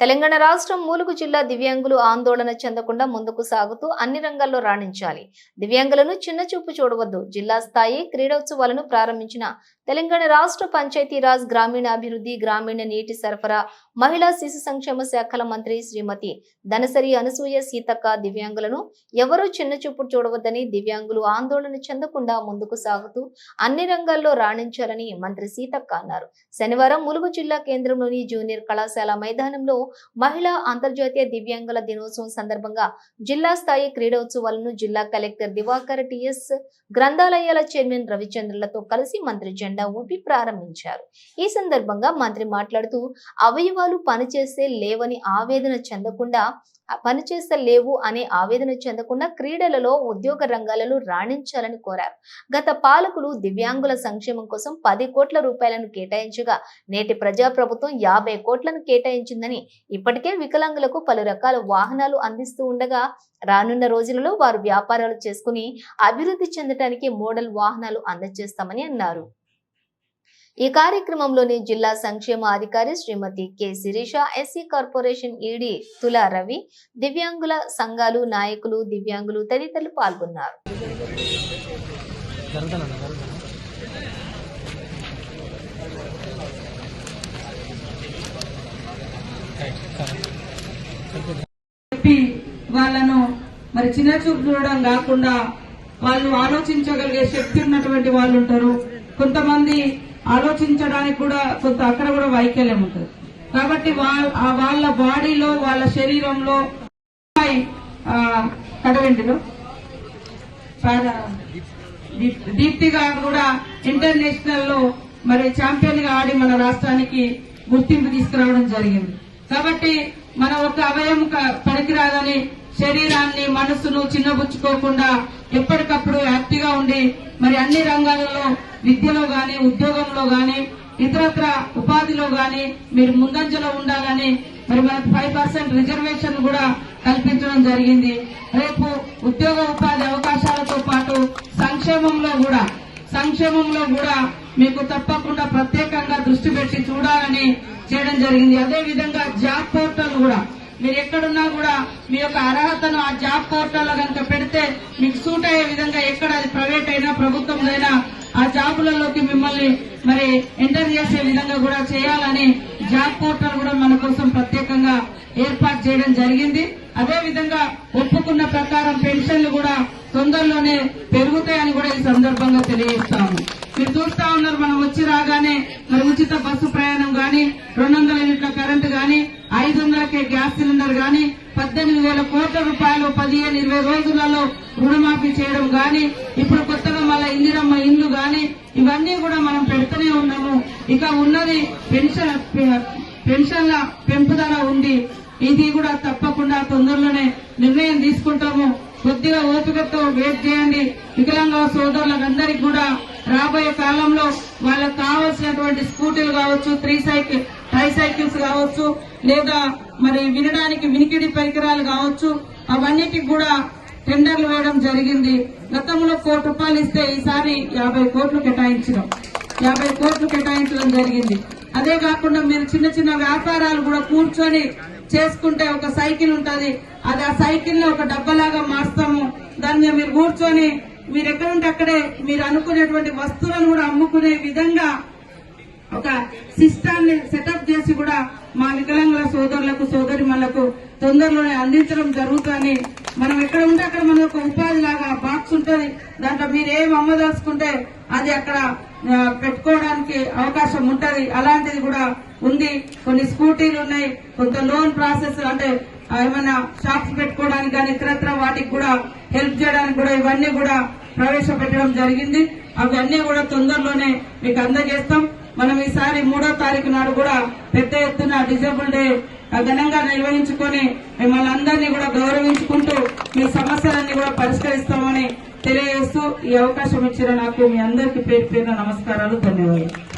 తెలంగాణ రాష్ట్రం ములుగు జిల్లా దివ్యాంగులు ఆందోళన చెందకుండా ముందుకు సాగుతూ అన్ని రంగాల్లో రాణించాలి. దివ్యాంగులను చిన్నచూపు చూడవద్దు. జిల్లా స్థాయి క్రీడోత్సవాలను ప్రారంభించిన తెలంగాణ రాష్ట్ర పంచాయతీరాజ్ గ్రామీణాభివృద్ధి, గ్రామీణ నీటి సరఫరా, మహిళా శిశు సంక్షేమ శాఖల మంత్రి శ్రీమతి ధనసరి అనసూయ సీతక్క దివ్యాంగులను ఎవరూ చిన్నచూపు చూడవద్దని, దివ్యాంగులు ఆందోళన చెందకుండా ముందుకు సాగుతూ అన్ని రంగాల్లో రాణించాలని మంత్రి సీతక్క అన్నారు. శనివారం ములుగు జిల్లా కేంద్రంలోని జూనియర్ కళాశాల మైదానంలో మహిళా అంతర్జాతీయ దివ్యాంగుల దినోత్సవం సందర్భంగా జిల్లా స్థాయి క్రీడోత్సవాలను జిల్లా కలెక్టర్ దివాకర్ టిఎస్, గ్రంథాలయాల చైర్మన్ రవిచంద్రలతో కలిసి మంత్రి జెండా ఊపి ప్రారంభించారు. ఈ సందర్భంగా మంత్రి మాట్లాడుతూ అవయవాలు పనిచేస్తే లేవని ఆవేదన చెందకుండా క్రీడలలో, ఉద్యోగ రంగాలలో రాణించాలని కోరారు. గత పాలకులు దివ్యాంగుల సంక్షేమం కోసం 10 కోట్ల రూపాయలను కేటాయించగా నేటి ప్రజాప్రభుత్వం 50 కోట్లను కేటాయించిందని, ఇప్పటికే వికలాంగులకు పలు రకాల వాహనాలు అందిస్తూ ఉండగా రానున్న రోజులలో వారు వ్యాపారాలు చేసుకుని అభివృద్ధి చెందడానికి మోడల్ వాహనాలు అందజేస్తామని అన్నారు. ఈ కార్యక్రమంలోని జిల్లా సంక్షేమ అధికారి Shrimati K Sirisha, SC corporation ED Tula Ravi, దివ్యాంగుల సంఘాలు నాయకులు, దివ్యాంగులు తదితరులు పాల్గొన్నారు. వాళ్ళను మరి చిన్న చూపు చూడడం కాకుండా వాళ్ళు ఆలోచించగలిగే శక్తి ఉన్నటువంటి వాళ్ళు ఉంటారు. కొంతమంది ఆలోచించడానికి కూడా అక్కడ కూడా వైకల్యం ఉంటుంది. కాబట్టి వాళ్ళ బాడీలో, వాళ్ళ శరీరంలో, కడవెంటిలో దీప్తిగా కూడా ఇంటర్నేషనల్ లో మరి ఛాంపియన్ గా ఆడి మన రాష్ట్రానికి గుర్తింపు తీసుకురావడం జరిగింది. కాబట్టి మన ఒక అవయవం పనికిరాదని శరీరాన్ని, మనసును చిన్నబుచ్చుకోకుండా ఎప్పటికప్పుడు యాక్టివ్ గా ఉండి మరి అన్ని రంగాలలో, విద్యలో గాని, ఉద్యోగంలో గాని, ఇతరత్ర ఉపాధిలో గాని మీరు ముందంజలో ఉండాలని మరి మనకు 5% రిజర్వేషన్ కూడా కల్పించడం జరిగింది. రేపు ఉద్యోగ ఉపాధి అవకాశాలతో పాటు సంక్షేమంలో కూడా మీకు తప్పకుండా ప్రత్యేకంగా దృష్టి పెట్టి చూడాలని చేయడం జరిగింది. అదే విధంగా జాబ్ పోర్టల్ కూడా మీరు ఎక్కడున్నా కూడా మీ యొక్క అర్హతను ఆ జాబ్ పోర్టల్ లో కనుక పెడితే మీకు సూట్ అయ్యే విధంగా, ఎక్కడ అది ప్రైవేట్ అయినా ప్రభుత్వంలో ఆ జాబులలోకి మిమ్మల్ని మరి ఎంటర్ చేసే విధంగా కూడా చేయాలని జాబ్ పోర్టల్ కూడా మన కోసం ప్రత్యేకంగా ఏర్పాటు చేయడం జరిగింది. అదే విధంగా ఒప్పుకున్న ప్రకారం పెన్షన్లు కూడా తొందరలోనే పెరుగుతాయని కూడా ఈ సందర్భంగా తెలియజేస్తాము. మీరు చూస్తా ఉన్నారు, మనం వచ్చి రాగానే మరి ఉచిత బస్సు ప్రయాణం గాని, 200 యూనిట్ల కరెంటు గాని, 500కే గ్యాస్ సిలిండర్ గాని, 18,000 కోట్ల రూపాయలు 15-20 రోజులలో రుణమాఫీ చేయడం గాని, ఇప్పుడు కొత్తగా మళ్ళా ఇందిరమ్మ ఇండ్లు గాని, ఇవన్నీ కూడా మనం పెడుతూనే ఉన్నాము. ఇక ఉన్నది పెన్షన్ల పెంపుదల ఉంది. ఇది కూడా తప్పకుండా తొందరలోనే నిర్ణయం తీసుకుంటాము. కొద్దిగా ఓపికతో వెయిట్ చేయండి. వికలాంగ సోదరులందరికీ కూడా రాబోయే కాలంలో వాళ్ళకు కావాల్సినటువంటి స్కూటీలు కావచ్చు, ట్రైసైకిల్స్ కావచ్చు, లేదా మరి వినడానికి వినికిడి పరికరాలు కావచ్చు, అవన్నిటికి కూడా టెండర్లు వేయడం జరిగింది. గతంలో 1 కోటి రూపాయలు ఇస్తే ఈసారి 50 కోట్లు కేటాయించడం జరిగింది. అదే కాకుండా మీరు చిన్న చిన్న వ్యాపారాలు కూడా కూర్చొని చేసుకుంటే ఒక సైకిల్ ఉంటది, అది ఆ సైకిల్ ని ఒక డబ్బలాగా మార్స్తాము. దాని మీద మీరు కూర్చొని మీరు ఎక్కడుంటే అక్కడే మీరు అనుకునేటువంటి వస్తువులను కూడా అమ్ముకునే విధంగా ఒక సిస్టాన్ని సెటప్ చేసి కూడా మా వికలాంగుల సోదరులకు, సోదరిమణులకు తొందరలోనే అందించడం జరుగుతుందని, మనం ఎక్కడ ఉంటే అక్కడ మన ఒక ఉపాధి లాగా బాక్స్ ఉంటుంది. దాంట్లో మీరు ఏం అమ్మదలుచుకుంటే అది అక్కడ పెట్టుకోవడానికి అవకాశం ఉంటది. అలాంటిది కూడా ఉంది. కొన్ని స్కూటీలు ఉన్నాయి, కొంత లోన్ ప్రాసెస్ అంటే ఏమైనా షాప్స్ పెట్టుకోవడానికి కానీ, ఇతరత్ర వాటికి కూడా హెల్ప్ చేయడానికి కూడా ఇవన్నీ కూడా ప్రవేశపెట్టడం జరిగింది. అవన్నీ కూడా తొందరలోనే మీకు అందజేస్తాం. మనం ఈసారి 3వ తారీఖు నాడు కూడా పెద్ద ఎత్తున డిజేబుల్ డే ఘనంగా నిర్వహించుకొని మిమ్మల్ని అందరినీ కూడా గౌరవించుకుంటూ మీ సమస్యలన్నీ కూడా పరిష్కరిస్తామని తెలియజేస్తూ ఈ అవకాశం ఇచ్చిన నాకు మీ అందరికీ పేరు పేరున నమస్కారాలు, ధన్యవాదాలు.